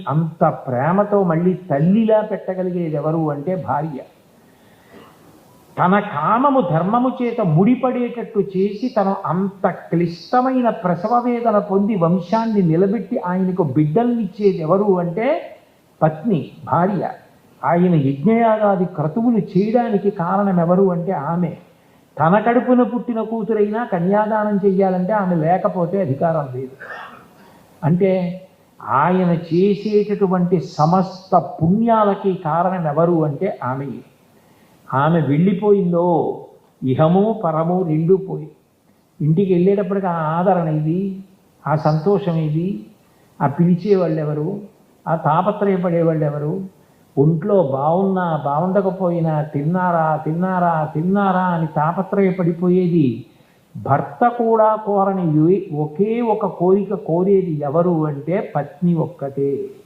అంత ప్రేమతో మళ్ళీ తల్లిలా పెట్టగలిగేది ఎవరు అంటే భార్య. తన కామము ధర్మము చేత ముడిపడేటట్టు చేసి తను అంత క్లిష్టమైన ప్రసవ వేదన పొంది వంశాన్ని నిలబెట్టి ఆయనకు బిడ్డల్నిచ్చేది ఎవరు అంటే పత్ని, భార్య. ఆయన యజ్ఞయాగాది క్రతువులు చేయడానికి కారణం ఎవరు అంటే ఆమె. తన కడుపున పుట్టిన కూతురైనా కన్యాదానం చెయ్యాలంటే ఆమె లేకపోతే అధికారం లేదు. అంటే ఆయన చేసేటటువంటి సమస్త పుణ్యాలకి కారణం ఎవరు అంటే ఆమె. ఆమె వెళ్ళిపోయిందో ఇహము పరము రెండూ పోయి. ఇంటికి వెళ్ళేటప్పటికి ఆ ఆదరణ ఇది, ఆ సంతోషం ఇది, ఆ పిలిచేవాళ్ళు ఎవరు, ఆ తాపత్రయపడేవాళ్ళు ఎవరు, ఒంట్లో బాగున్నా బాగుండకపోయినా తిన్నారా తిన్నారా తిన్నారా అని తాపత్రయపడిపోయేది భర్త కూడా కోరని ఒకే ఒక కోరిక కోరేది ఎవరు అంటే పత్ని ఒక్కతే.